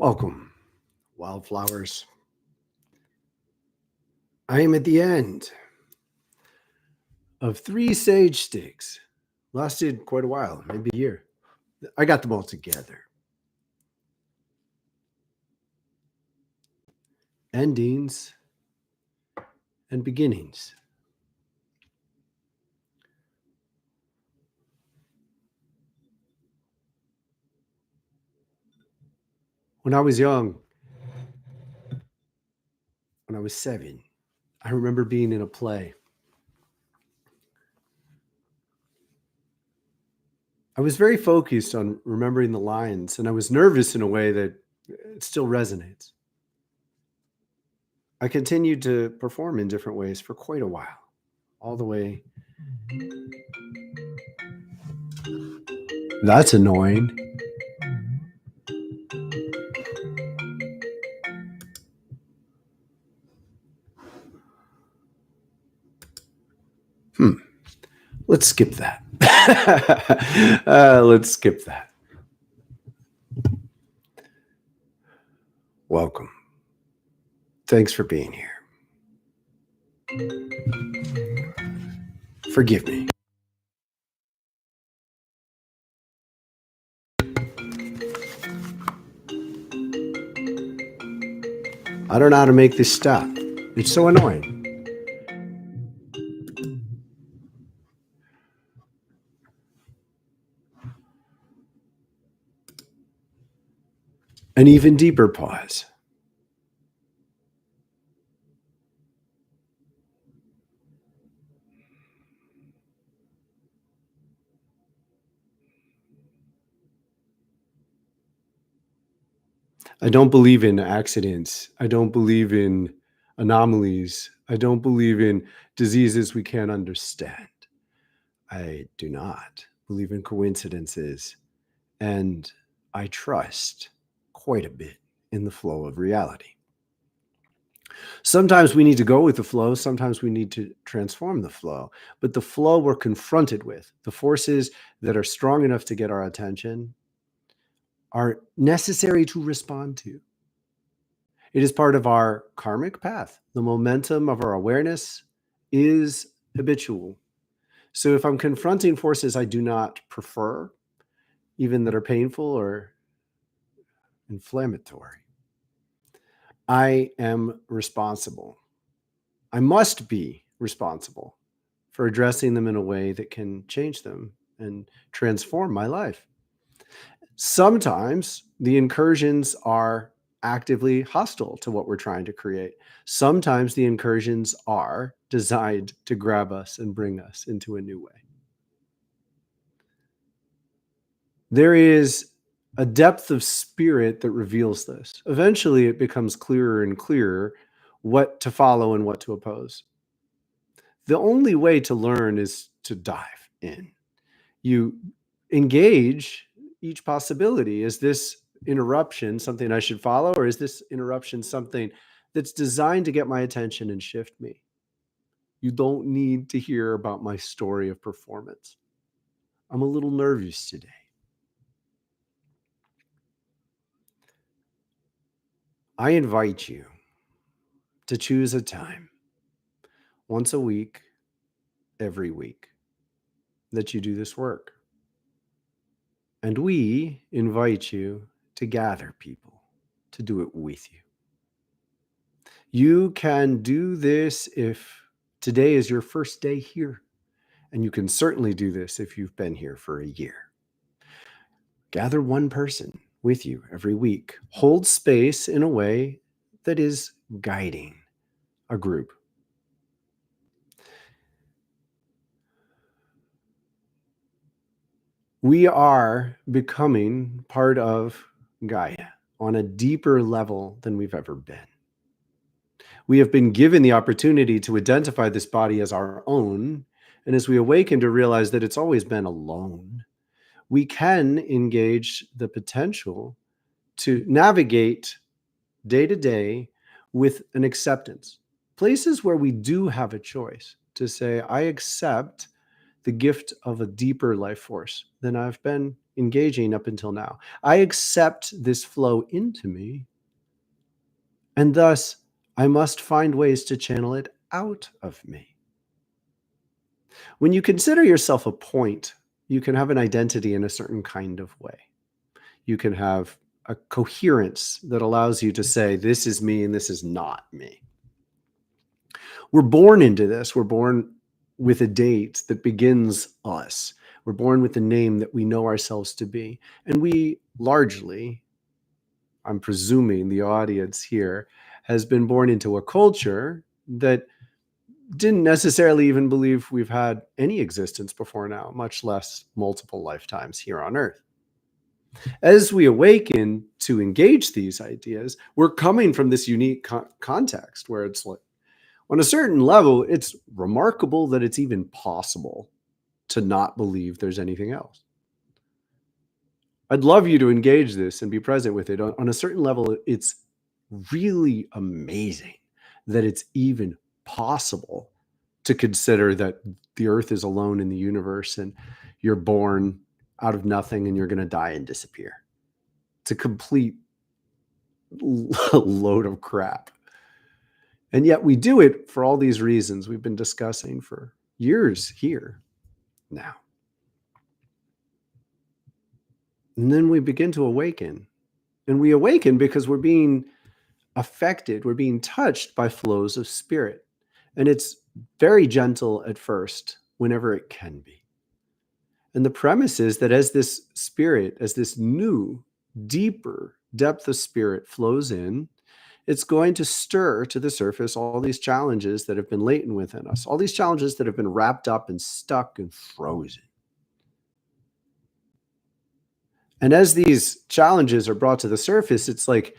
Welcome, wildflowers. I am at the end of 3 sage sticks. Lasted quite a while, maybe a year. I got them all together. Endings and beginnings. When I was young, when I was 7, I remember being in a play. I was very focused on remembering the lines, and I was nervous in a way that it still resonates. I continued to perform in different ways for quite a while, all the way. That's annoying. Let's skip that. Let's skip that. Welcome. Thanks for being here. Forgive me. I don't know how to make this stop. It's so annoying. An even deeper pause. I don't believe in accidents. I don't believe in anomalies. I don't believe in diseases we can't understand. I do not believe in coincidences. And I trust quite a bit in the flow of reality. Sometimes we need to go with the flow. Sometimes we need to transform the flow. But the flow we're confronted with, the forces that are strong enough to get our attention, are necessary to respond to. It is part of our karmic path. The momentum of our awareness is habitual. So if I'm confronting forces I do not prefer, even that are painful or inflammatory, I am responsible. I must be responsible for addressing them in a way that can change them and transform my life. Sometimes the incursions are actively hostile to what we're trying to create. Sometimes the incursions are designed to grab us and bring us into a new way. There is a depth of spirit that reveals this. Eventually, it becomes clearer and clearer what to follow and what to oppose. The only way to learn is to dive in. You engage each possibility. Is this interruption something I should follow, or is this interruption something that's designed to get my attention and shift me? You don't need to hear about my story of performance. I'm a little nervous today. I invite you to choose a time once a week, every week, that you do this work. And we invite you to gather people to do it with you. You can do this if today is your first day here, and you can certainly do this if you've been here for a year. Gather one person with you every week. Hold space in a way that is guiding a group. We are becoming part of Gaia on a deeper level than we've ever been. We have been given the opportunity to identify this body as our own, and as we awaken to realize that it's always been alone, we can engage the potential to navigate day to day with an acceptance. Places where we do have a choice to say, I accept the gift of a deeper life force than I've been engaging up until now. I accept this flow into me, and thus I must find ways to channel it out of me. When you consider yourself a point, you can have an identity in a certain kind of way. You can have a coherence that allows you to say, this is me and this is not me. We're born into this. We're born with a date that begins us. We're born with the name that we know ourselves to be. And we largely, I'm presuming the audience here, has been born into a culture that didn't necessarily even believe we've had any existence before now, much less multiple lifetimes here on Earth. As we awaken to engage these ideas, we're coming from this unique context where it's like, on a certain level, it's remarkable that it's even possible to not believe there's anything else. I'd love you to engage this and be present with it. On a certain level, it's really amazing that it's even possible to consider that the Earth is alone in the universe and you're born out of nothing and you're going to die and disappear. It's a complete load of crap. And yet we do it for all these reasons we've been discussing for years here now. And then we begin to awaken. And we awaken because we're being affected, we're being touched by flows of spirit. And it's very gentle at first, whenever it can be. And the premise is that as this spirit, as this new, deeper depth of spirit flows in, it's going to stir to the surface all these challenges that have been latent within us, all these challenges that have been wrapped up and stuck and frozen. And as these challenges are brought to the surface, it's like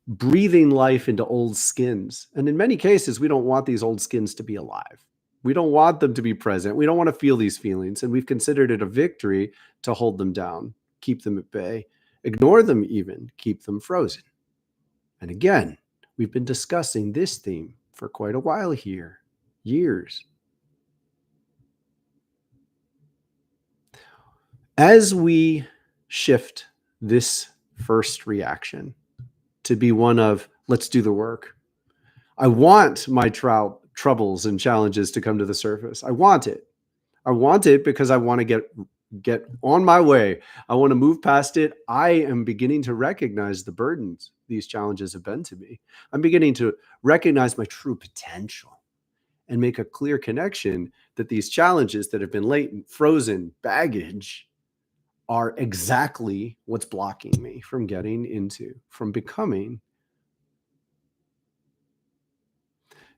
breathing life into old skins. And in many cases, we don't want these old skins to be alive. We don't want them to be present. We don't want to feel these feelings. And we've considered it a victory to hold them down, keep them at bay, ignore them even, keep them frozen. And again, we've been discussing this theme for quite a while here, years. As we shift this first reaction to be one of, let's do the work. I want my troubles and challenges to come to the surface. I want it. I want it because I want to get on my way. I want to move past it. I am beginning to recognize the burdens these challenges have been to me. I'm beginning to recognize my true potential and make a clear connection that these challenges that have been latent, frozen baggage are exactly what's blocking me from getting into, from becoming.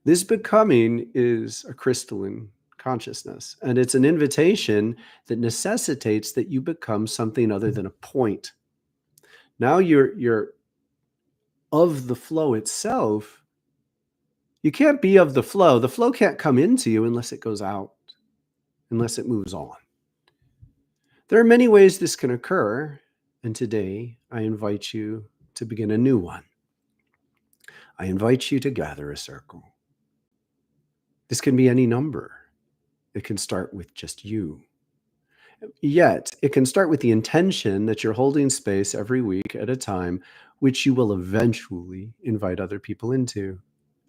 This becoming is a crystalline consciousness, and it's an invitation that necessitates that you become something other than a point. Now you're of the flow itself. You can't be of the flow. The flow can't come into you unless it goes out, unless it moves on. There are many ways this can occur, and today I invite you to begin a new one. I invite you to gather a circle. This can be any number. It can start with just you. Yet, it can start with the intention that you're holding space every week at a time, which you will eventually invite other people into.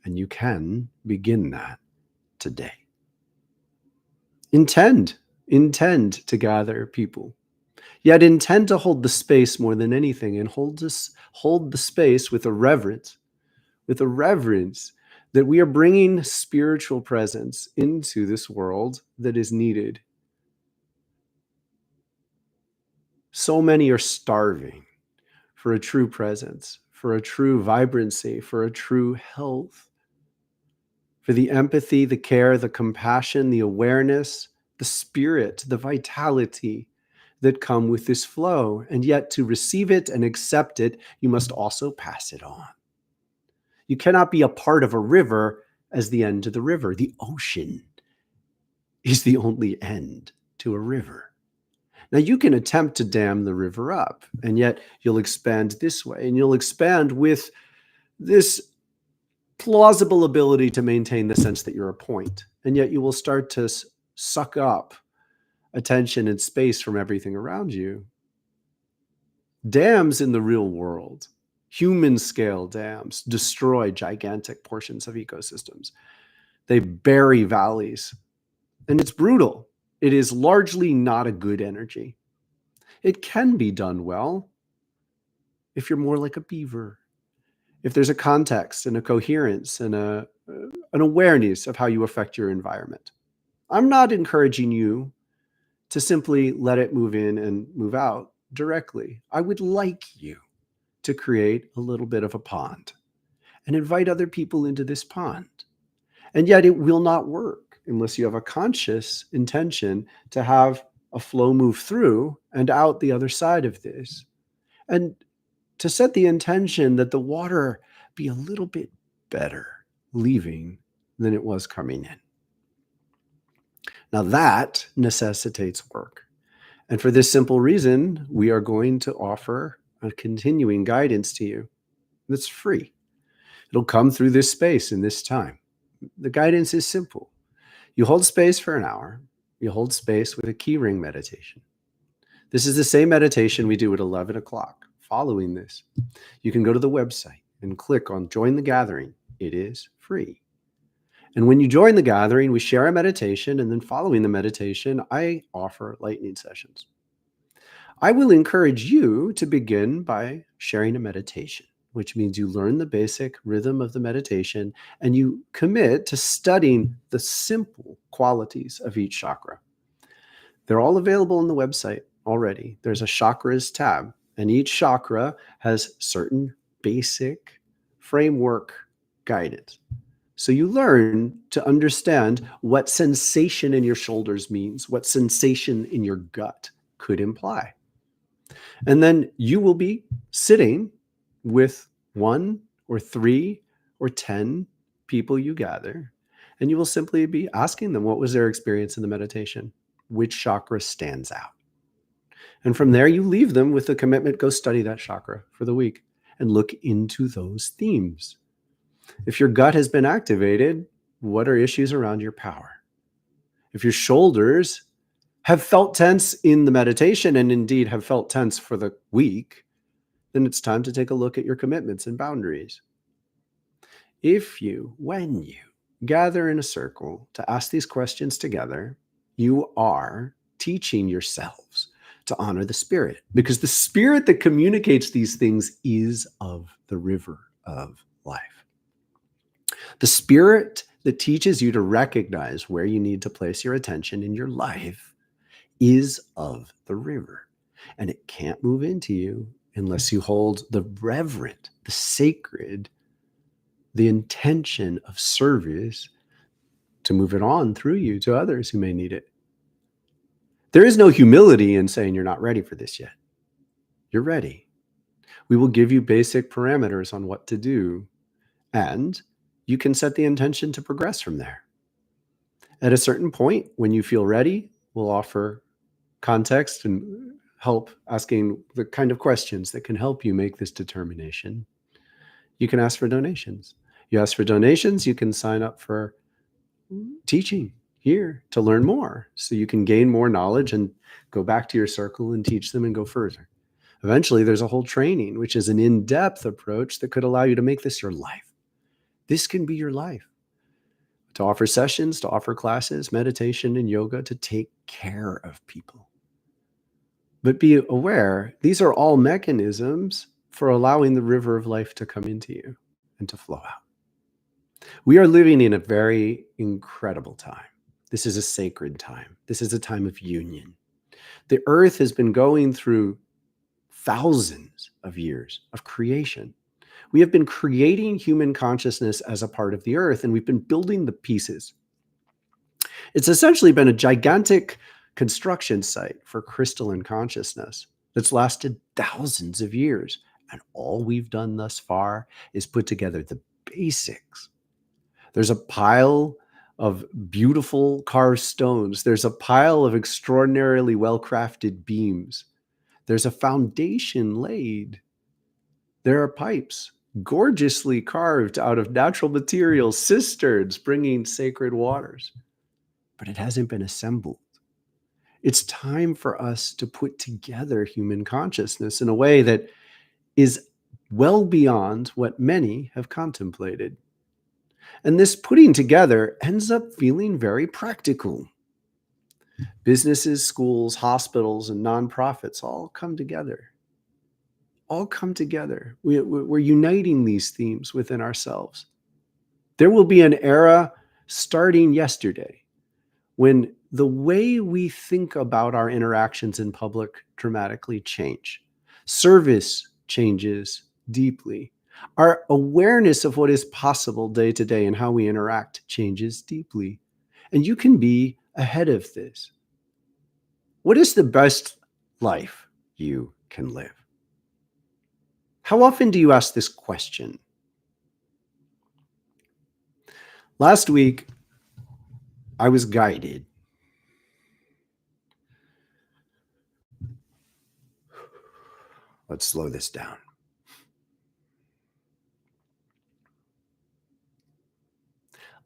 And you can begin that today. Intend to gather people. Yet intend to hold the space more than anything, and hold the space with a reverence that we are bringing spiritual presence into this world that is needed. So many are starving for a true presence, for a true vibrancy, for a true health, for the empathy, the care, the compassion, the awareness, the spirit, the vitality that come with this flow. And yet to receive it and accept it, you must also pass it on. You cannot be a part of a river as the end to the river. The ocean is the only end to a river. Now you can attempt to dam the river up, and yet you'll expand this way, and you'll expand with this plausible ability to maintain the sense that you're a point. And yet you will start to suck up attention and space from everything around you. Dams in the real world, human scale dams, destroy gigantic portions of ecosystems. They bury valleys, and it's brutal. It is largely not a good energy. It can be done well if you're more like a beaver, if there's a context and a coherence and an awareness of how you affect your environment. I'm not encouraging you to simply let it move in and move out directly. I would like you to create a little bit of a pond and invite other people into this pond. And yet it will not work unless you have a conscious intention to have a flow move through and out the other side of this. And to set the intention that the water be a little bit better leaving than it was coming in. Now that necessitates work. And for this simple reason, we are going to offer a continuing guidance to you that's free. It'll come through this space in this time. The guidance is simple. You hold space for an hour. You hold space with a key ring meditation. This is the same meditation we do at 11 o'clock. Following this, you can go to the website and click on Join the Gathering. It is free. And when you join the gathering, we share a meditation, and then following the meditation, I offer lightning sessions. I will encourage you to begin by sharing a meditation, which means you learn the basic rhythm of the meditation and you commit to studying the simple qualities of each chakra. They're all available on the website already. There's a Chakras tab, and each chakra has certain basic framework guidance. So you learn to understand what sensation in your shoulders means, what sensation in your gut could imply. And then you will be sitting with 1 or 3 or 10 people you gather, and you will simply be asking them what was their experience in the meditation, which chakra stands out. And from there, you leave them with the commitment, go study that chakra for the week and look into those themes. If your gut has been activated, what are issues around your power? If your shoulders have felt tense in the meditation and indeed have felt tense for the week, then it's time to take a look at your commitments and boundaries. When you gather in a circle to ask these questions together, you are teaching yourselves to honor the spirit, because the spirit that communicates these things is of the river of life. The spirit that teaches you to recognize where you need to place your attention in your life is of the river, and it can't move into you unless you hold the reverent, the sacred, the intention of service to move it on through you to others who may need it. There is no humility in saying you're not ready for this yet. You're ready. We will give you basic parameters on what to do, and you can set the intention to progress from there. At a certain point, when you feel ready, we'll offer context and help asking the kind of questions that can help you make this determination. You can ask for donations. You ask for donations, you can sign up for teaching here to learn more so you can gain more knowledge and go back to your circle and teach them and go further. Eventually, there's a whole training, which is an in-depth approach that could allow you to make this your life. This can be your life. To offer sessions, to offer classes, meditation, and yoga, to take care of people. But be aware, these are all mechanisms for allowing the river of life to come into you and to flow out. We are living in a very incredible time. This is a sacred time. This is a time of union. The earth has been going through thousands of years of creation. We have been creating human consciousness as a part of the earth, and we've been building the pieces. It's essentially been a gigantic construction site for crystalline consciousness that's lasted thousands of years. And all we've done thus far is put together the basics. There's a pile of beautiful carved stones. There's a pile of extraordinarily well-crafted beams. There's a foundation laid. There are pipes gorgeously carved out of natural materials, cisterns bringing sacred waters. But it hasn't been assembled. It's time for us to put together human consciousness in a way that is well beyond what many have contemplated. And this putting together ends up feeling very practical. Businesses, schools, hospitals, and nonprofits all come together. All come together. We're uniting these themes within ourselves. There will be an era starting yesterday when the way we think about our interactions in public dramatically change. Service changes deeply. Our awareness of what is possible day to day and how we interact changes deeply. And you can be ahead of this. What is the best life you can live? How often do you ask this question? Last week, I was guided. Let's slow this down.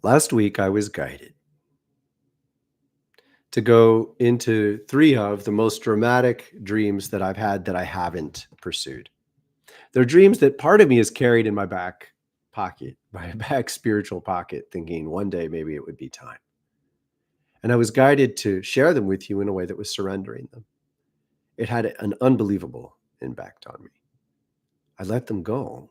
Last week, I was guided to go into 3 of the most dramatic dreams that I've had that I haven't pursued. They're dreams that part of me is carried in my back pocket, my back spiritual pocket, thinking one day maybe it would be time. And I was guided to share them with you in a way that was surrendering them. It had an unbelievable impact on me. I let them go.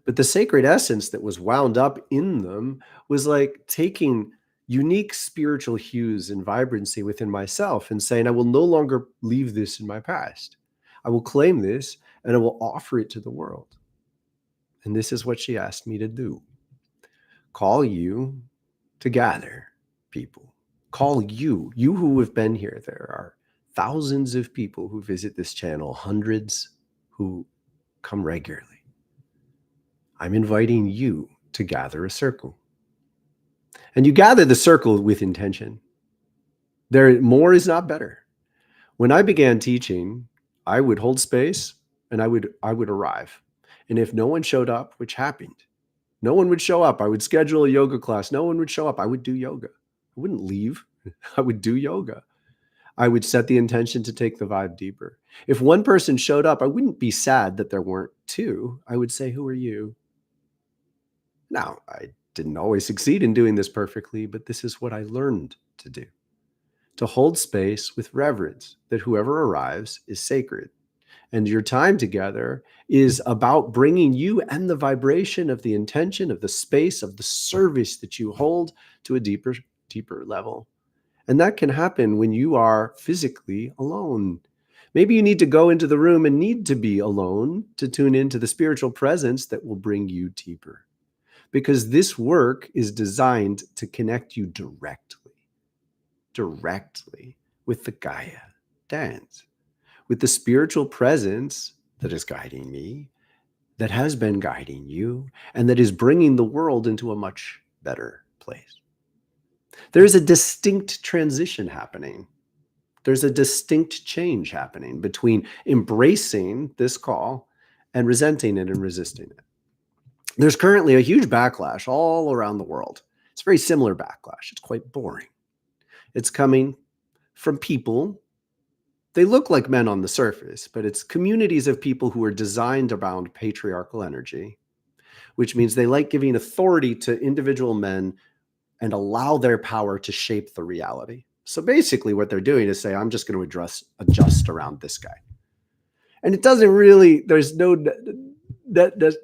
But the sacred essence that was wound up in them was like taking unique spiritual hues and vibrancy within myself and saying, I will no longer leave this in my past. I will claim this and I will offer it to the world. And this is what she asked me to do. Call you to gather people. Call you who have been here. There are thousands of people who visit this channel, hundreds who come regularly. I'm inviting you to gather a circle. And you gather the circle with intention. More is not better. When I began teaching, I would hold space and I would arrive. And if no one showed up, which happened, no one would show up. I would schedule a yoga class. No one would show up. I would do yoga. I wouldn't leave. I would do yoga. I would set the intention to take the vibe deeper. If one person showed up, I wouldn't be sad that there weren't 2. I would say, who are you? Now, I didn't always succeed in doing this perfectly, but this is what I learned to do. To hold space with reverence that whoever arrives is sacred. And your time together is about bringing you and the vibration of the intention of the space of the service that you hold to a deeper level. And that can happen when you are physically alone. Maybe you need to go into the room and need to be alone to tune into the spiritual presence that will bring you deeper. Because this work is designed to connect you directly with the Kaiya dance, with the spiritual presence that is guiding me, that has been guiding you, and that is bringing the world into a much better place. There's a distinct transition happening. There's a distinct change happening between embracing this call and resenting it and resisting it. There's currently a huge backlash all around the world. It's a very similar backlash. It's quite boring. It's coming from people. They look like men on the surface, but it's communities of people who are designed around patriarchal energy, which means they like giving authority to individual men and allow their power to shape the reality. So basically what they're doing is say, I'm just going to adjust around this guy. And it doesn't really, there's no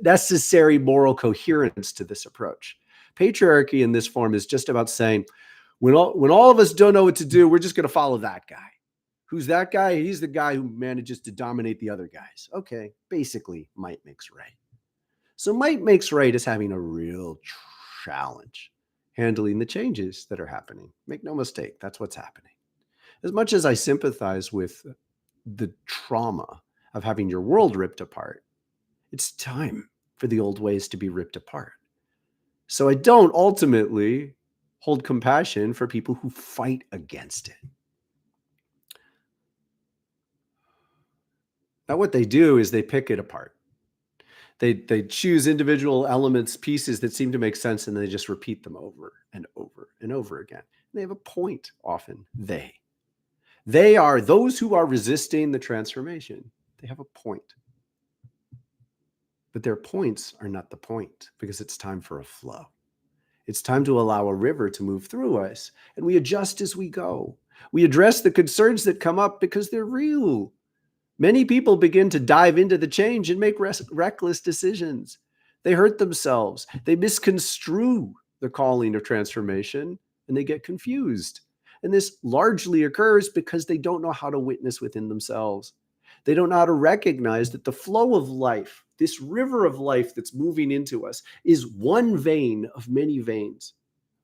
necessary moral coherence to this approach. Patriarchy in this form is just about saying, when all of us don't know what to do, we're just going to follow that guy. Who's that guy? He's the guy who manages to dominate the other guys. Okay, basically, might makes right. So might makes right is having a real challenge handling the changes that are happening. Make no mistake, that's what's happening. As much as I sympathize with the trauma of having your world ripped apart, it's time for the old ways to be ripped apart. So I don't ultimately hold compassion for people who fight against it. Now, what they do is they pick it apart. They choose individual elements, pieces that seem to make sense, and they just repeat them over and over and over again. And they have a point often, They are those who are resisting the transformation. They have a point. But their points are not the point, because it's time for a flow. It's time to allow a river to move through us, and we adjust as we go. We address the concerns that come up because they're real. Many people begin to dive into the change and make reckless decisions. They hurt themselves. They misconstrue the calling of transformation, and they get confused. And this largely occurs because they don't know how to witness within themselves. They don't know how to recognize that the flow of life, this river of life that's moving into us, is one vein of many veins,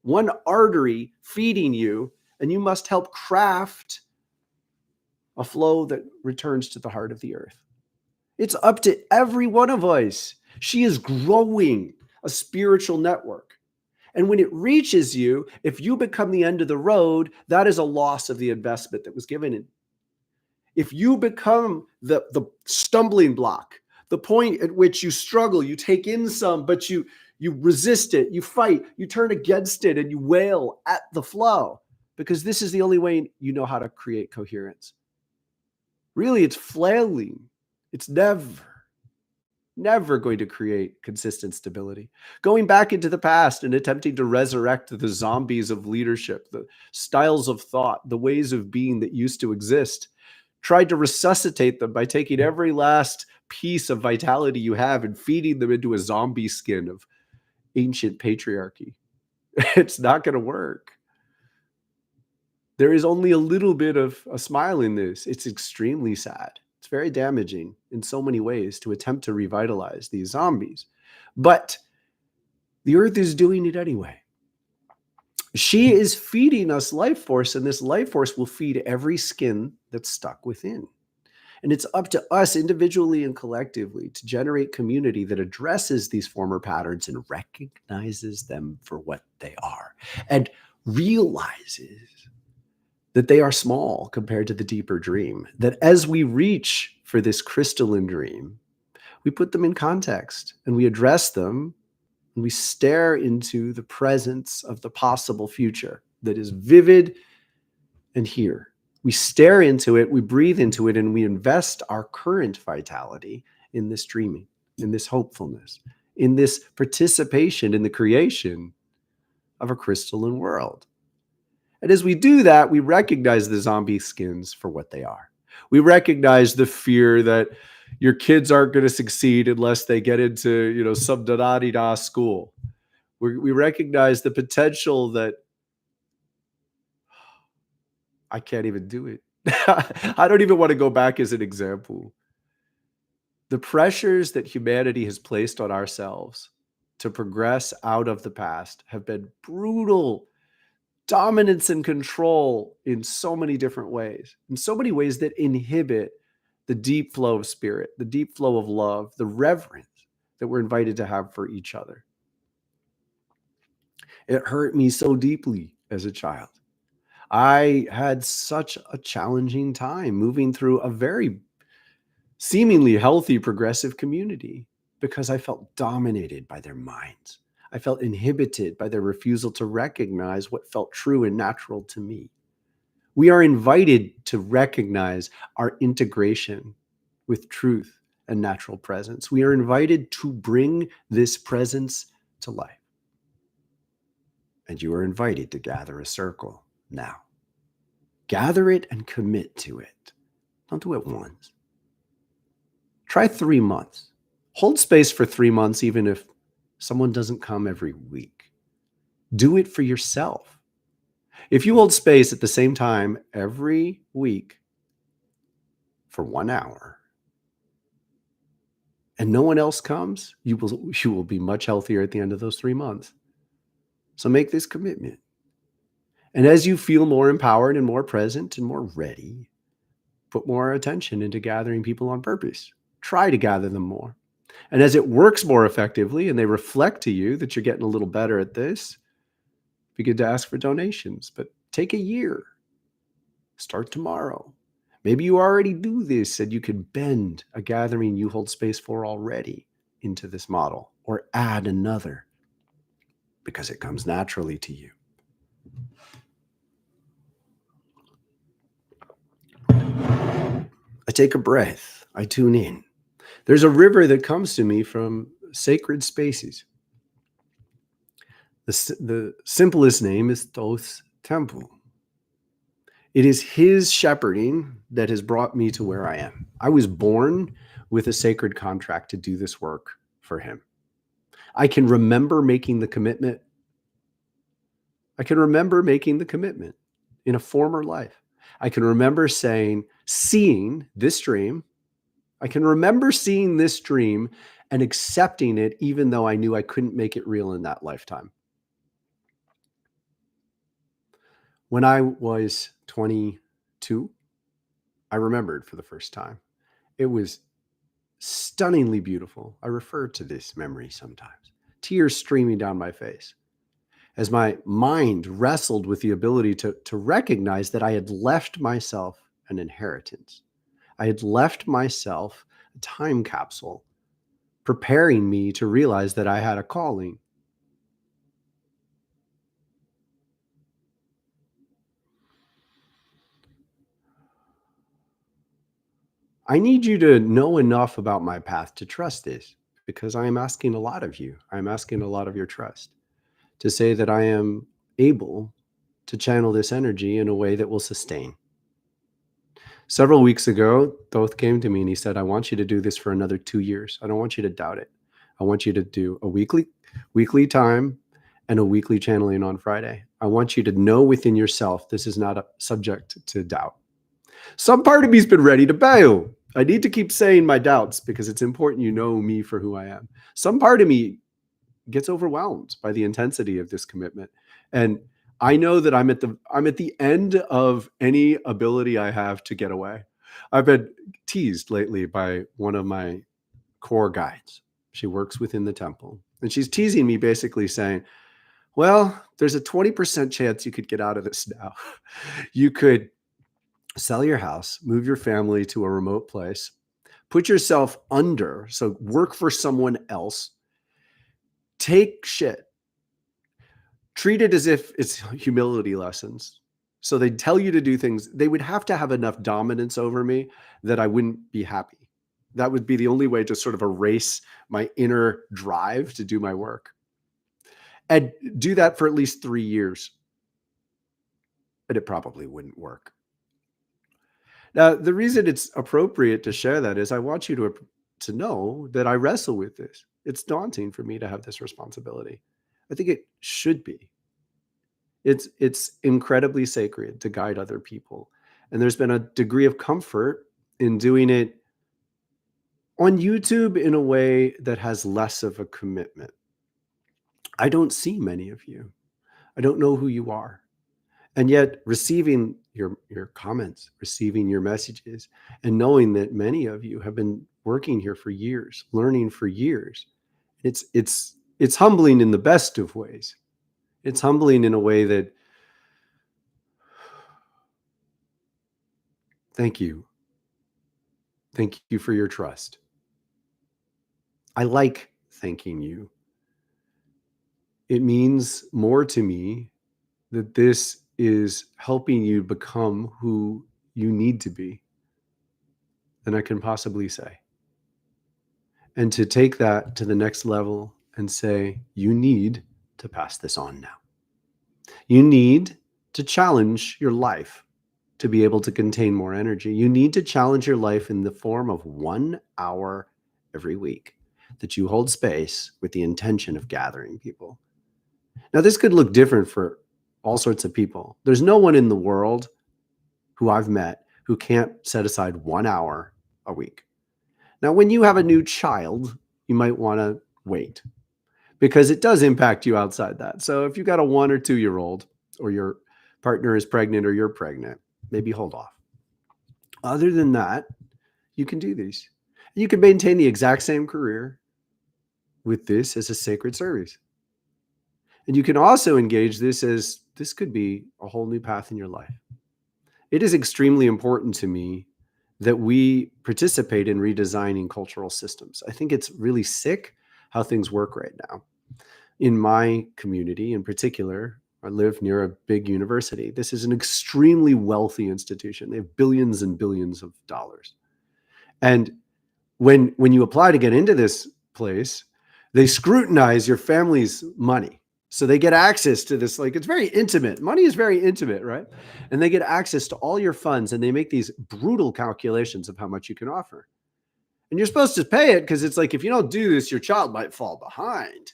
one artery feeding you, and you must help craft a flow that returns to the heart of the earth. It's up to every one of us. She is growing a spiritual network. And when it reaches you, if you become the end of the road, that is a loss of the investment that was given in. If you become the stumbling block, the point at which you struggle, you take in some, but you resist it, you fight, you turn against it, and you wail at the flow, because this is the only way you know how to create coherence. Really, it's flailing. It's never going to create consistent stability. Going back into the past and attempting to resurrect the zombies of leadership, the styles of thought, the ways of being that used to exist, tried to resuscitate them by taking every last piece of vitality you have and feeding them into a zombie skin of ancient patriarchy. It's not going to work. There is only a little bit of a smile in this. It's extremely sad. It's very damaging in so many ways to attempt to revitalize these zombies. But the earth is doing it anyway. She is feeding us life force, and this life force will feed every skin that's stuck within. And it's up to us individually and collectively to generate community that addresses these former patterns and recognizes them for what they are and realizes that they are small compared to the deeper dream. That as we reach for this crystalline dream, we put them in context and we address them, and we stare into the presence of the possible future that is vivid and here. We stare into it, we breathe into it, and we invest our current vitality in this dreaming, in this hopefulness, in this participation in the creation of a crystalline world. And as we do that, we recognize the zombie skins for what they are. We recognize the fear that your kids aren't going to succeed unless they get into, some da-da-dee-da school. We recognize the potential that I can't even do it. I don't even want to go back as an example. The pressures that humanity has placed on ourselves to progress out of the past have been brutal. Dominance and control in so many different ways, that inhibit the deep flow of spirit, the deep flow of love, the reverence that we're invited to have for each other. It hurt me so deeply as a child. I had such a challenging time moving through a very seemingly healthy, progressive community because I felt dominated by their minds. I felt inhibited by their refusal to recognize what felt true and natural to me. We are invited to recognize our integration with truth and natural presence. We are invited to bring this presence to life. And you are invited to gather a circle now. Gather it and commit to it. Don't do it once. Try 3 months. Hold space for 3 months, even if someone doesn't come every week. Do it for yourself. If you hold space at the same time every week for 1 hour and no one else comes, you will be much healthier at the end of those 3 months. So make this commitment. And as you feel more empowered and more present and more ready, put more attention into gathering people on purpose. Try to gather them more. And as it works more effectively and they reflect to you that you're getting a little better at this, begin to ask for donations. But take a year. Start tomorrow. Maybe you already do this and you can bend a gathering you hold space for already into this model, or add another because it comes naturally to you. I take a breath. I tune in. There's a river that comes to me from sacred spaces. The simplest name is Thoth's temple. It is his shepherding that has brought me to where I am. I was born with a sacred contract to do this work for him. I can remember making the commitment. I can remember making the commitment in a former life. I can remember seeing this dream. I can remember seeing this dream and accepting it, even though I knew I couldn't make it real in that lifetime. When I was 22, I remembered for the first time. It was stunningly beautiful. I refer to this memory sometimes, tears streaming down my face as my mind wrestled with the ability to recognize that I had left myself an inheritance. I had left myself a time capsule, preparing me to realize that I had a calling. I need you to know enough about my path to trust this because I am asking a lot of you. I'm asking a lot of your trust to say that I am able to channel this energy in a way that will sustain. Several weeks ago, Thoth came to me and he said, I want you to do this for another 2 years. I don't want you to doubt it. I want you to do a weekly time and a weekly channeling on Friday. I want you to know within yourself this is not a subject to doubt. Some part of me's been ready to bail. I need to keep saying my doubts because it's important you know me for who I am. Some part of me gets overwhelmed by the intensity of this commitment. And I know that I'm at the end of any ability I have to get away. I've been teased lately by one of my core guides. She works within the temple. And she's teasing me, basically saying, well, there's a 20% chance you could get out of this now. You could sell your house, move your family to a remote place, put yourself under, so work for someone else, take shit, treat it as if it's humility lessons. So they tell you to do things. They would have to have enough dominance over me that I wouldn't be happy. That would be the only way to sort of erase my inner drive to do my work. And do that for at least 3 years. And it probably wouldn't work. Now, the reason it's appropriate to share that is I want you to know that I wrestle with this. It's daunting for me to have this responsibility. I think it should be. It's incredibly sacred to guide other people. And there's been a degree of comfort in doing it on YouTube in a way that has less of a commitment. I don't see many of you. I don't know who you are. And yet receiving your comments, receiving your messages, and knowing that many of you have been working here for years, learning for years, it's humbling in the best of ways. It's humbling in a way that, thank you. Thank you for your trust. I like thanking you. It means more to me that this is helping you become who you need to be than I can possibly say. And to take that to the next level and say, you need to pass this on now. You need to challenge your life to be able to contain more energy. You need to challenge your life in the form of 1 hour every week that you hold space with the intention of gathering people. Now, this could look different for all sorts of people. There's no one in the world who I've met who can't set aside 1 hour a week. Now, when you have a new child, you might want to wait because it does impact you outside that. So if you've got a 1 or 2-year-old or your partner is pregnant or you're pregnant, maybe hold off. Other than that, you can do these. You can maintain the exact same career with this as a sacred service. And you can also engage this as this could be a whole new path in your life. It is extremely important to me that we participate in redesigning cultural systems. I think it's really sick how things work right now. In my community in particular, I live near a big university. This is an extremely wealthy institution. They have billions and billions of dollars. And when you apply to get into this place, they scrutinize your family's money. So they get access to this, like, it's very intimate. Money is very intimate, right? And they get access to all your funds, and they make these brutal calculations of how much you can offer. And you're supposed to pay it because it's like, if you don't do this, your child might fall behind.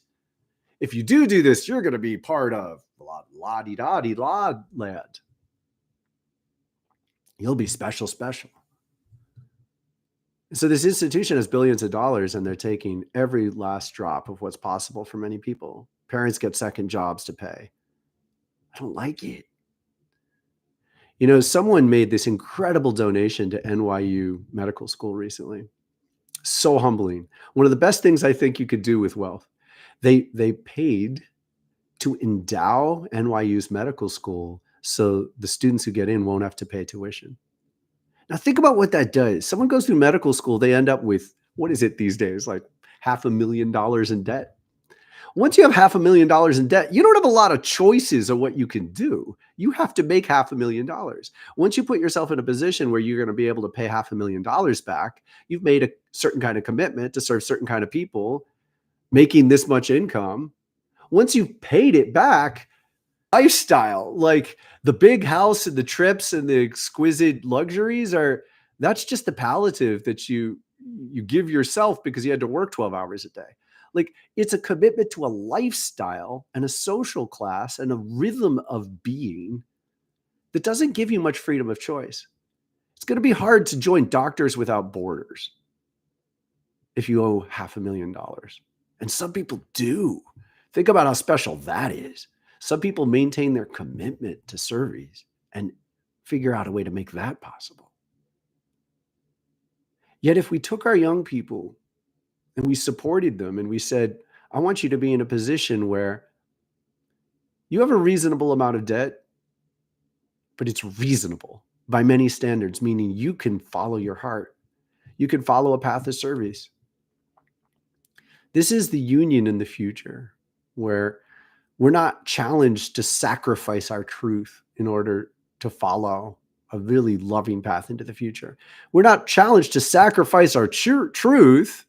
If you do this, you're going to be part of la di da di la land. You'll be special, special. So this institution has billions of dollars, and they're taking every last drop of what's possible for many people. Parents get second jobs to pay. I don't like it. You know, someone made this incredible donation to NYU Medical School recently. So humbling. One of the best things I think you could do with wealth. They paid to endow NYU's medical school so the students who get in won't have to pay tuition. Now think about what that does. Someone goes through medical school, they end up with, what is it these days? Like $500,000 in debt. Once you have $500,000 in debt, you don't have a lot of choices of what you can do. You have to make $500,000. Once you put yourself in a position where you're going to be able to pay $500,000 back, you've made a certain kind of commitment to serve certain kind of people, making this much income. Once you've paid it back, lifestyle, like the big house and the trips and the exquisite luxuries, that's just the palliative that you give yourself because you had to work 12 hours a day. Like, it's a commitment to a lifestyle and a social class and a rhythm of being that doesn't give you much freedom of choice. It's going to be hard to join Doctors Without Borders if you owe $500,000. And some people do. Think about how special that is. Some people maintain their commitment to service and figure out a way to make that possible. Yet if we took our young people and we supported them and we said, I want you to be in a position where you have a reasonable amount of debt, but it's reasonable by many standards, meaning you can follow your heart. You can follow a path of service. This is the union in the future where we're not challenged to sacrifice our truth in order to follow a really loving path into the future. We're not challenged to sacrifice our truth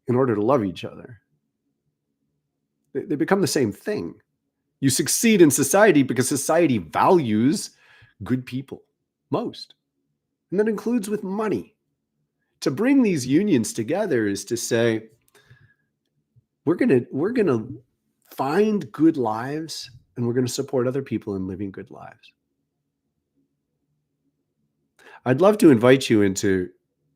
in order to love each other. They become the same thing. You succeed in society because society values good people most. And that includes with money. To bring these unions together is to say, we're going to find good lives, and we're going to support other people in living good lives. I'd love to invite you into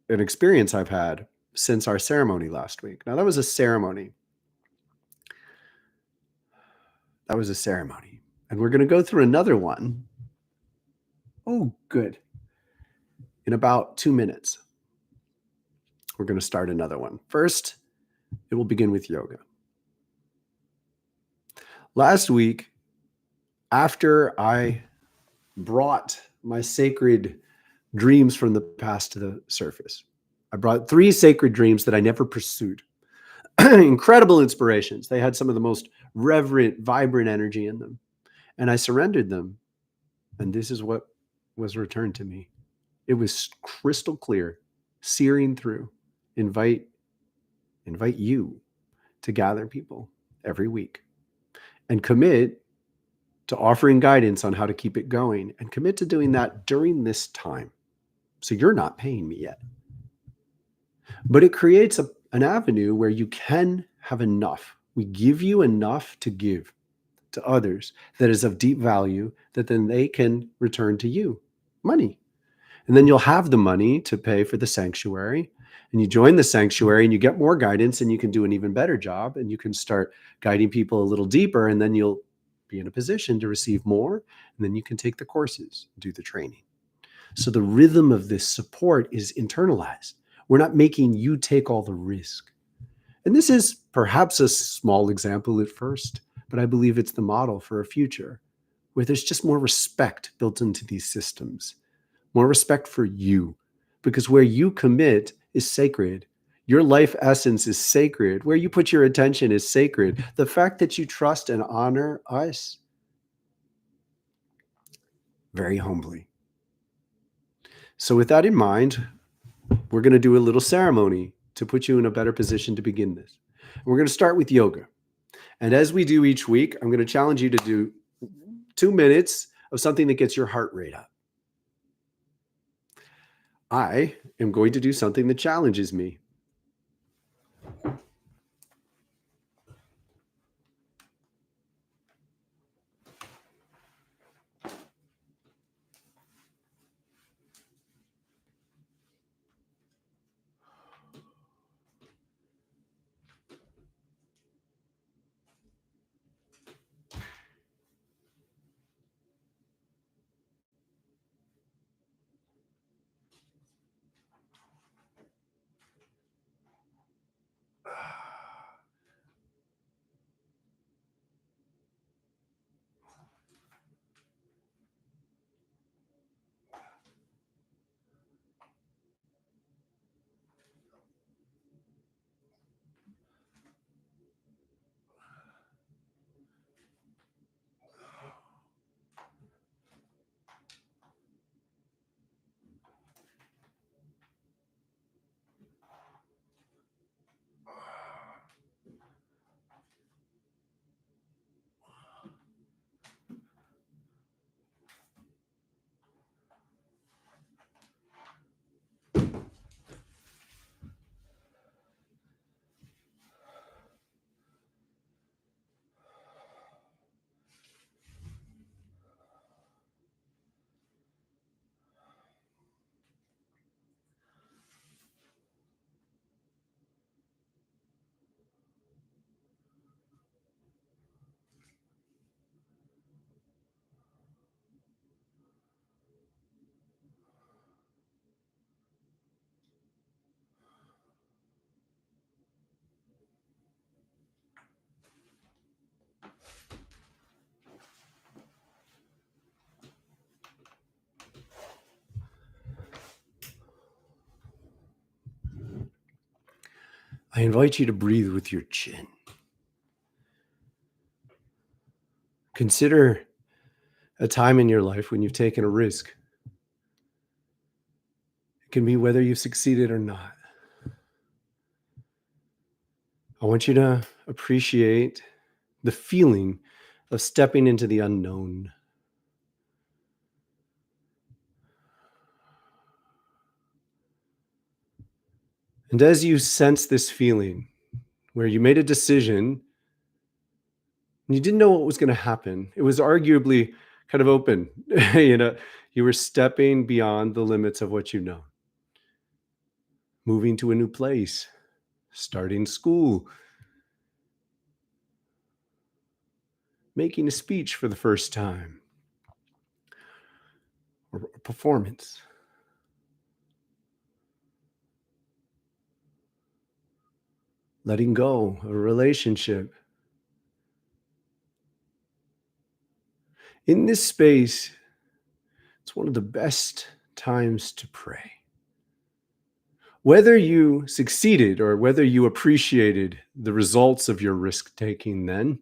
an experience I've had since our ceremony last week. Now, that was a ceremony. And we're going to go through another one. Oh, good. In about 2 minutes, we're going to start another one. First, it will begin with yoga. Last week, after I brought my sacred dreams from the past to the surface, I brought 3 sacred dreams that I never pursued. Incredible inspirations. They had some of the most reverent, vibrant energy in them. And I surrendered them. And this is what was returned to me. It was crystal clear, searing through. Invite you to gather people every week and commit to offering guidance on how to keep it going, and commit to doing that during this time. So you're not paying me yet. But it creates an avenue where you can have enough. We give you enough to give to others that is of deep value, that then they can return to you money. And then you'll have the money to pay for the sanctuary, and you join the sanctuary and you get more guidance, and you can do an even better job, and you can start guiding people a little deeper, and then you'll be in a position to receive more, and then you can take the courses, do the training. So the rhythm of this support is internalized. We're not making you take all the risk. And this is perhaps a small example at first, but I believe it's the model for a future where there's just more respect built into these systems, more respect for you, because where you commit is sacred. Your life essence is sacred. Where you put your attention is sacred. The fact that you trust and honor us, very humbly. So with that in mind, we're going to do a little ceremony to put you in a better position to begin this. We're going to start with yoga. And as we do each week, I'm going to challenge you to do 2 minutes of something that gets your heart rate up. I am going to do something that challenges me. I invite you to breathe with your chin. Consider a time in your life when you've taken a risk. It can be whether you've succeeded or not. I want you to appreciate the feeling of stepping into the unknown. And as you sense this feeling, where you made a decision and you didn't know what was going to happen, it was arguably kind of open. You were stepping beyond the limits of what you know, moving to a new place, starting school, making a speech for the first time, or a performance. Letting go of a relationship. In this space, it's one of the best times to pray. Whether you succeeded or whether you appreciated the results of your risk taking then,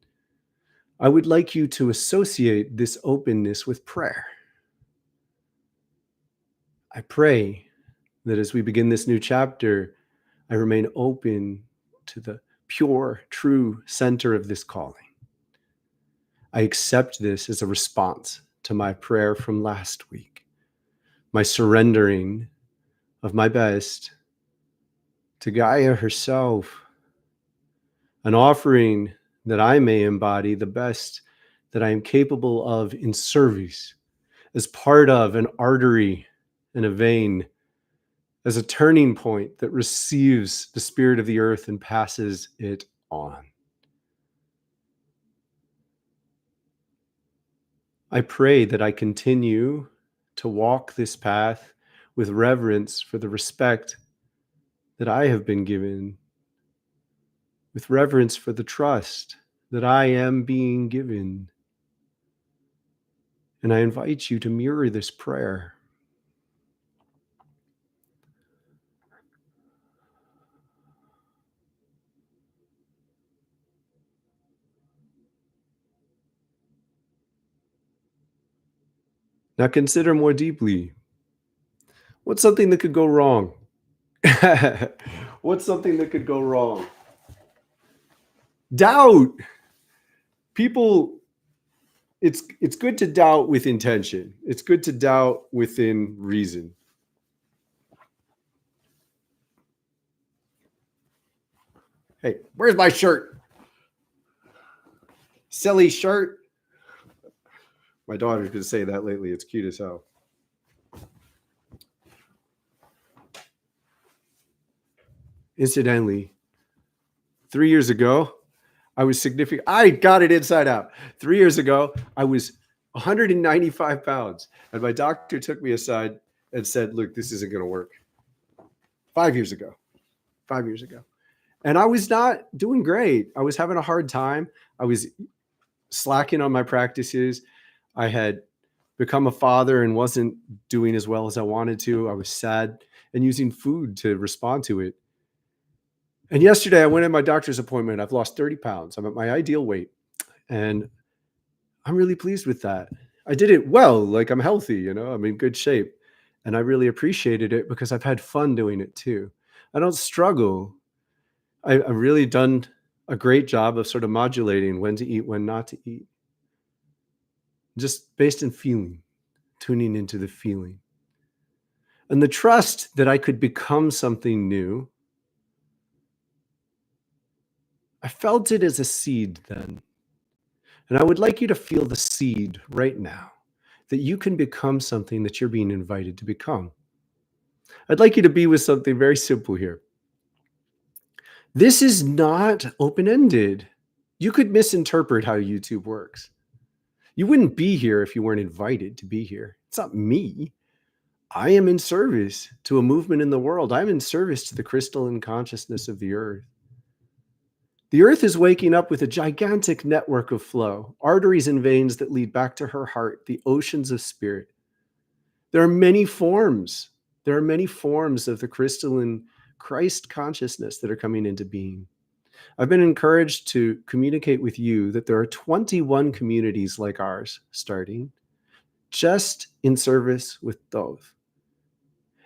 I would like you to associate this openness with prayer. I pray that as we begin this new chapter, I remain open to the pure, true center of this calling. I accept this as a response to my prayer from last week, my surrendering of my best to Kaiya herself, an offering that I may embody the best that I am capable of in service, as part of an artery and a vein, as a turning point that receives the spirit of the earth and passes it on. I pray that I continue to walk this path with reverence for the respect that I have been given, with reverence for the trust that I am being given. And I invite you to mirror this prayer. Now consider more deeply, what's something that could go wrong? What's something that could go wrong? Doubt. People, it's good to doubt with intention. It's good to doubt within reason. Hey, where's my shirt? Silly shirt. My daughter's been saying that lately. It's cute as hell. Incidentally, 3 years ago, I was significant. I got it inside out. 3 years ago, I was 195 pounds. And my doctor took me aside and said, look, this isn't going to work. 5 years ago. 5 years ago. And I was not doing great. I was having a hard time. I was slacking on my practices. I had become a father and wasn't doing as well as I wanted to. I was sad and using food to respond to it. And yesterday I went in my doctor's appointment. I've lost 30 pounds. I'm at my ideal weight. And I'm really pleased with that. I did it well. Like, I'm healthy, you know, I'm in good shape. And I really appreciated it because I've had fun doing it too. I don't struggle. I've really done a great job of sort of modulating when to eat, when not to eat. Just based in feeling, tuning into the feeling. And the trust that I could become something new, I felt it as a seed then. And I would like you to feel the seed right now, that you can become something that you're being invited to become. I'd like you to be with something very simple here. This is not open-ended. You could misinterpret how YouTube works. You wouldn't be here if you weren't invited to be here. It's not me. I am in service to a movement in the world. I'm in service to the crystalline consciousness of the earth. The earth is waking up with a gigantic network of flow, arteries and veins that lead back to her heart, the oceans of spirit. There are many forms. There are many forms of the crystalline Christ consciousness that are coming into being. I've been encouraged to communicate with you that there are 21 communities like ours starting just in service with Thoth.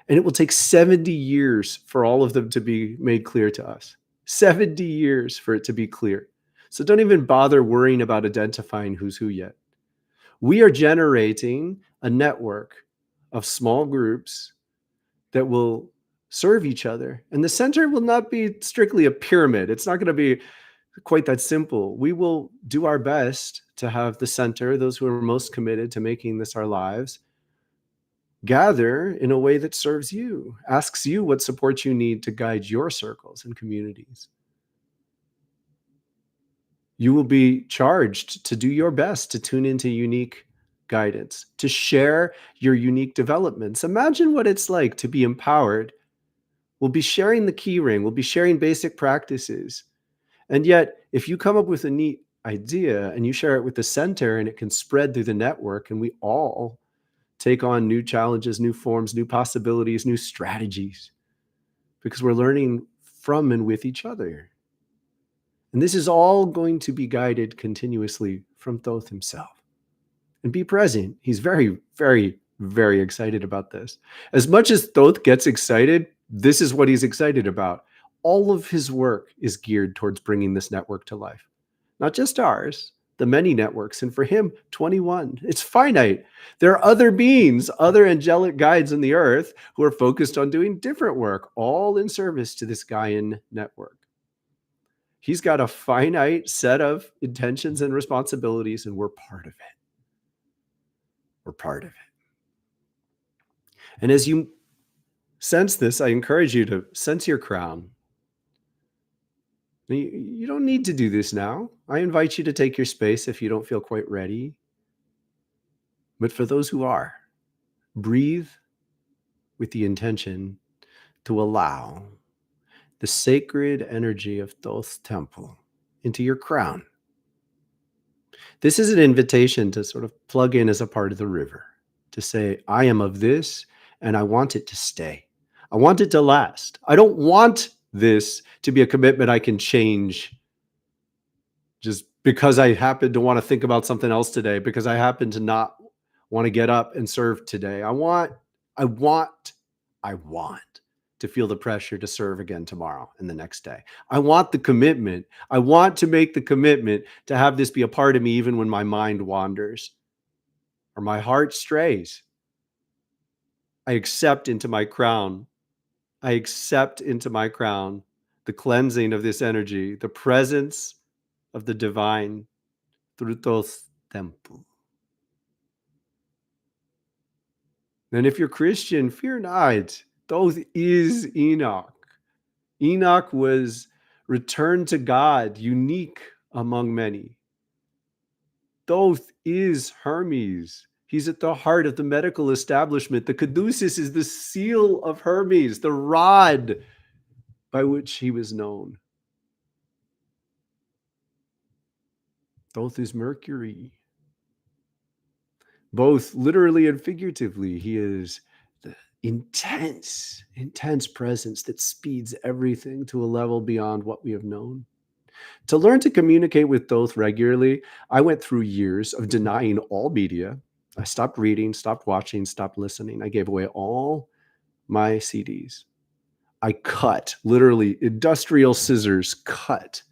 And it will take 70 years for all of them to be made clear to us. 70 years for it to be clear. So don't even bother worrying about identifying who's who yet. We are generating a network of small groups that will serve each other. And the center will not be strictly a pyramid. It's not going to be quite that simple. We will do our best to have the center, those who are most committed to making this our lives, gather in a way that serves you, asks you what support you need to guide your circles and communities. You will be charged to do your best to tune into unique guidance, to share your unique developments. Imagine what it's like to be empowered. We'll be sharing the key ring. We'll be sharing basic practices. And yet, if you come up with a neat idea and you share it with the center and it can spread through the network and we all take on new challenges, new forms, new possibilities, new strategies, because we're learning from and with each other. And this is all going to be guided continuously from Thoth himself. And be present. He's very, very, very excited about this. As much as Thoth gets excited, this is what he's excited about. All of his work is geared towards bringing this network to life. Not just ours, the many networks. And for him, 21. It's finite. There are other beings, other angelic guides on the earth who are focused on doing different work, all in service to this Gaian network. He's got a finite set of intentions and responsibilities, and we're part of it. We're part of it. And as you sense this, I encourage you to sense your crown. You don't need to do this now. I invite you to take your space if you don't feel quite ready. But for those who are, breathe with the intention to allow the sacred energy of Thoth's temple into your crown. This is an invitation to sort of plug in as a part of the river, to say, I am of this and I want it to stay. I want it to last. I don't want this to be a commitment I can change just because I happen to want to think about something else today, because I happen to not want to get up and serve today. I want to feel the pressure to serve again tomorrow and the next day. I want the commitment. I want to make the commitment to have this be a part of me even when my mind wanders or my heart strays. I accept into my crown. I accept into my crown the cleansing of this energy, the presence of the divine through Thoth temple. And if you're Christian, fear not. Thoth is Enoch. Enoch was returned to God, unique among many. Thoth is Hermes. He's at the heart of the medical establishment. The caduceus is the seal of Hermes, the rod by which he was known. Thoth is Mercury. Both literally and figuratively, he is the intense presence that speeds everything to a level beyond what we have known. To learn to communicate with Thoth regularly, I went through years of denying all media. I stopped reading, stopped watching, stopped listening. I gave away all my CDs. I cut, literally, industrial scissors cut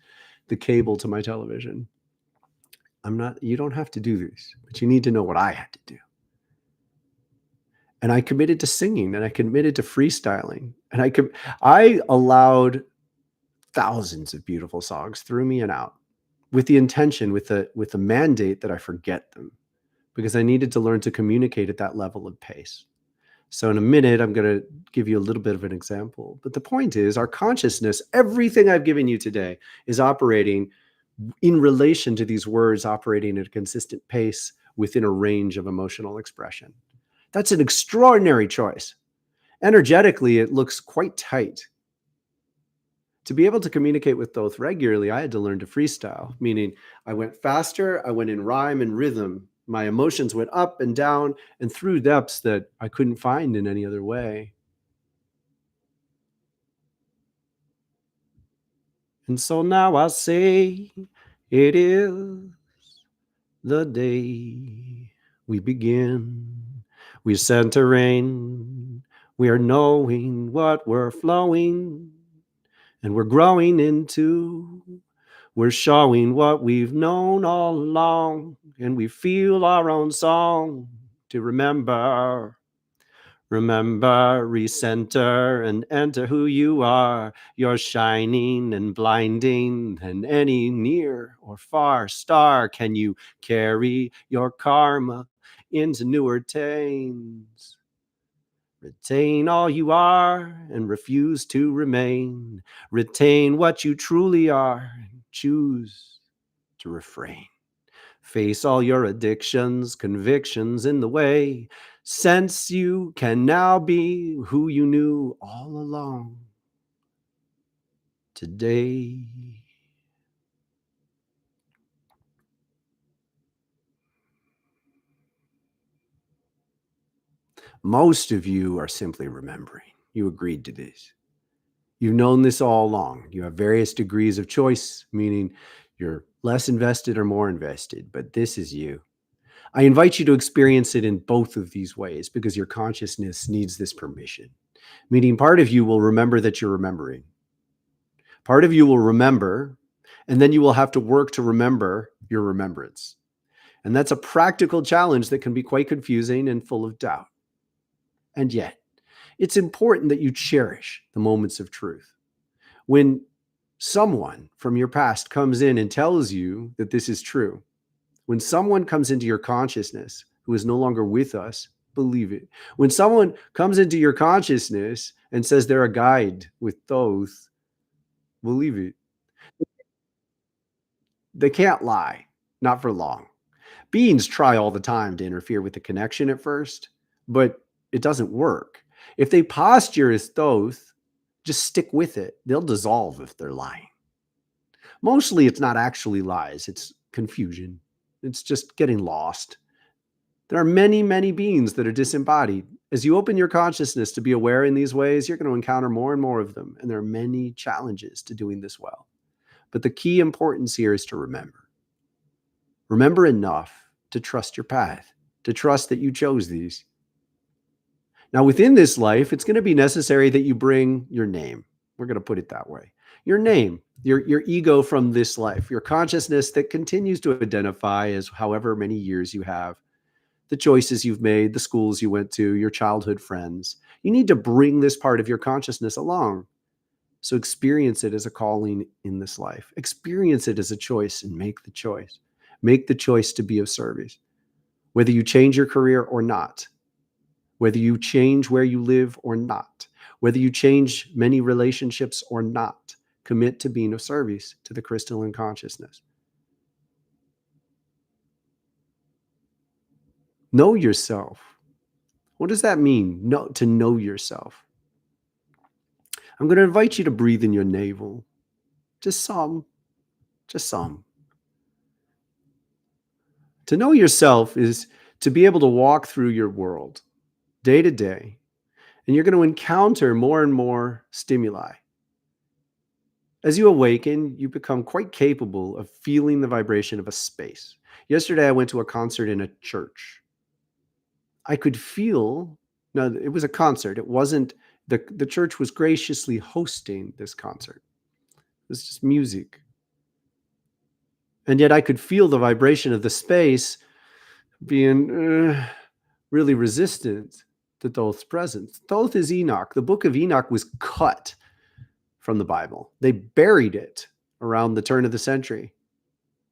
the cable to my television. You don't have to do this, but you need to know what I had to do. And I committed to singing, and I committed to freestyling, and I allowed thousands of beautiful songs through me and out with the intention, with the mandate that I forget them, because I needed to learn to communicate at that level of pace. So in a minute, I'm going to give you a little bit of an example. But the point is, our consciousness, everything I've given you today, is operating in relation to these words, operating at a consistent pace within a range of emotional expression. That's an extraordinary choice. Energetically, it looks quite tight. To be able to communicate with Thoth regularly, I had to learn to freestyle, meaning I went faster, I went in rhyme and rhythm. My emotions went up and down and through depths that I couldn't find in any other way. And so now I say, it is the day we begin. We center in, we are knowing what we're flowing, and we're growing into. We're showing what we've known all along, and we feel our own song to remember. Remember, recenter, and enter who you are. You're shining and blinding than any near or far star. Can you carry your karma into newer tames? Retain all you are and refuse to remain. Retain what you truly are and choose to refrain. Face all your addictions, convictions in the way. Sense you can now be who you knew all along. Today. Most of you are simply remembering. You agreed to this. You've known this all along. You have various degrees of choice, meaning you're less invested or more invested, but this is you. I invite you to experience it in both of these ways because your consciousness needs this permission. Meaning part of you will remember that you're remembering. Part of you will remember, and then you will have to work to remember your remembrance. And that's a practical challenge that can be quite confusing and full of doubt. And yet, it's important that you cherish the moments of truth. When someone from your past comes in and tells you that this is true, when someone comes into your consciousness who is no longer with us, believe it. When someone comes into your consciousness and says they're a guide with Thoth, believe it. They can't lie, not for long. Beings try all the time to interfere with the connection at first, but it doesn't work. If they posture as Thoth, just stick with it. They'll dissolve if they're lying. Mostly it's not actually lies, it's confusion. It's just getting lost. There are many, many beings that are disembodied. As you open your consciousness to be aware in these ways, you're going to encounter more and more of them. And there are many challenges to doing this well. But the key importance here is to remember. Remember enough to trust your path, to trust that you chose these. Now, within this life, it's going to be necessary that you bring your name. We're going to put it that way. Your name, your ego from this life, your consciousness that continues to identify as however many years you have, the choices you've made, the schools you went to, your childhood friends. You need to bring this part of your consciousness along. So experience it as a calling in this life. Experience it as a choice and make the choice. Make the choice to be of service, whether you change your career or not, whether you change where you live or not, whether you change many relationships or not. Commit to being of service to the crystalline consciousness. Know yourself. What does that mean? To know yourself. I'm going to invite you to breathe in your navel. Just some. To know yourself is to be able to walk through your world day to day, and you're going to encounter more and more stimuli. As you awaken, you become quite capable of feeling the vibration of a space. Yesterday, I went to a concert in a church. I could feel, no, it was a concert. It wasn't, the church was graciously hosting this concert. It was just music. And yet I could feel the vibration of the space being really resistant to Thoth's presence. Thoth is Enoch. The book of Enoch was cut from the Bible. They buried it around the turn of the century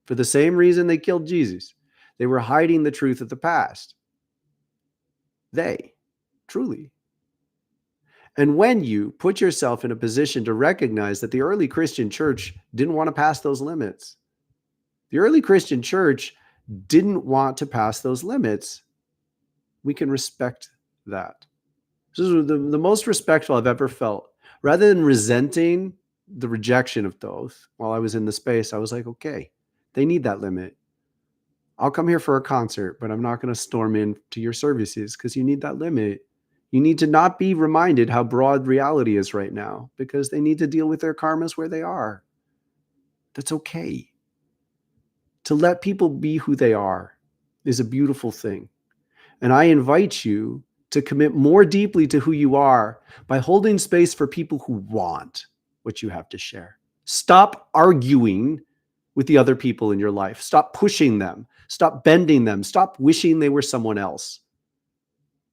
for the same reason they killed Jesus. They were hiding the truth of the past. They, truly. And when you put yourself in a position to recognize that the early Christian church didn't want to pass those limits, the early Christian church didn't want to pass those limits, we can respect that. This is the most respectful I've ever felt. Rather than resenting the rejection of Thoth while I was in the space, I was like, okay, they need that limit. I'll come here for a concert, but I'm not going to storm into your services because you need that limit. You need to not be reminded how broad reality is right now because they need to deal with their karmas where they are. That's okay. To let people be who they are is a beautiful thing. And I invite you to commit more deeply to who you are by holding space for people who want what you have to share. Stop arguing with the other people in your life. Stop pushing them. Stop bending them. Stop wishing they were someone else.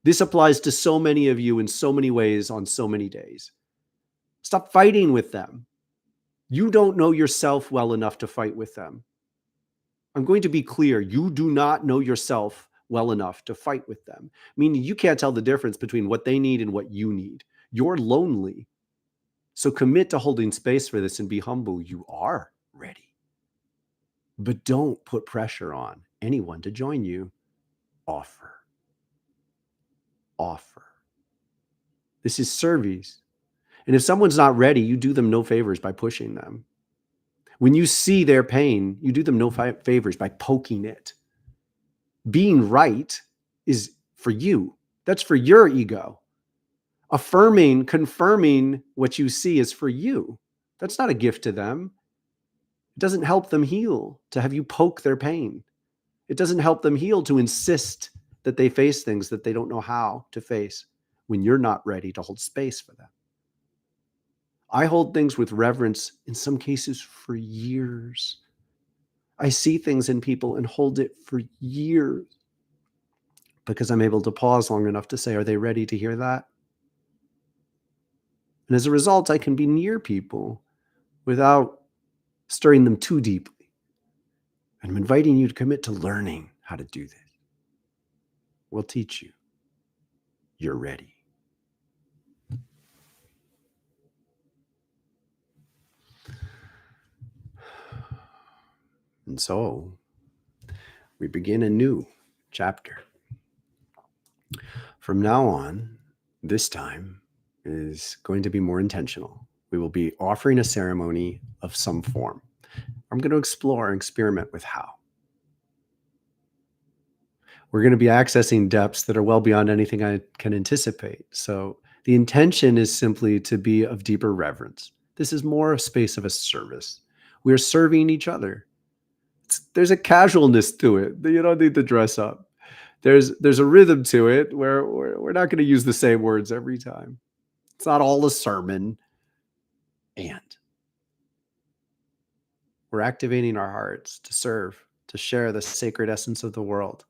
This applies to so many of you in so many ways on so many days. Stop fighting with them. You don't know yourself well enough to fight with them. I'm going to be clear. You do not know yourself well enough to fight with them. Meaning you can't tell the difference between what they need and what you need. You're lonely. So commit to holding space for this and be humble. You are ready. But don't put pressure on anyone to join you. Offer. This is service. And if someone's not ready, you do them no favors by pushing them. When you see their pain, you do them no favors by poking it. Being right is for you. That's for your ego. Affirming, confirming what you see is for you. That's not a gift to them. It doesn't help them heal to have you poke their pain. It doesn't help them heal to insist that they face things that they don't know how to face when you're not ready to hold space for them. I hold things with reverence, in some cases for years. I see things in people and hold it for years because I'm able to pause long enough to say, are they ready to hear that? And as a result, I can be near people without stirring them too deeply. And I'm inviting you to commit to learning how to do this. We'll teach you. You're ready. And so we begin a new chapter. From now on, this time is going to be more intentional. We will be offering a ceremony of some form. I'm going to explore and experiment with how. We're going to be accessing depths that are well beyond anything I can anticipate. So the intention is simply to be of deeper reverence. This is more a space of a service. We're serving each other. There's a casualness to it. You don't need to dress up. there's a rhythm to it where we're not going to use the same words every time. It's not all a sermon. And we're activating our hearts to serve, to share the sacred essence of the world.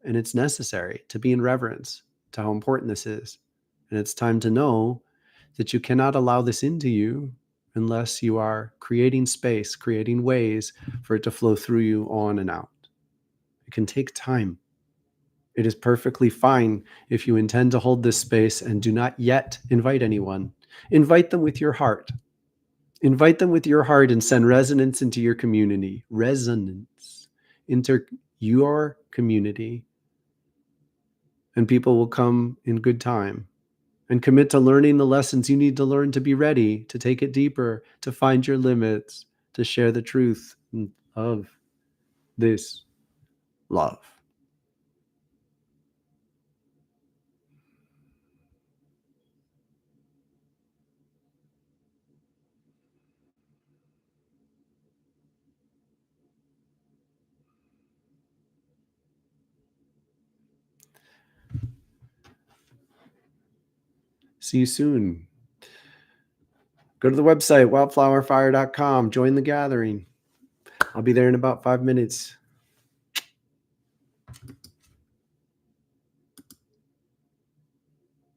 And it's necessary to be in reverence to how important this is. And it's time to know that you cannot allow this into you unless you are creating space, creating ways for it to flow through you on and out. It can take time. It is perfectly fine if you intend to hold this space and do not yet invite anyone. Invite them with your heart. Invite them with your heart and send resonance into your community. Resonance into your community. And people will come in good time. And commit to learning the lessons you need to learn to be ready, to take it deeper, to find your limits, to share the truth of this love. See you soon. Go to the website, wildflowerfire.com. Join the gathering. I'll be there in about 5 minutes.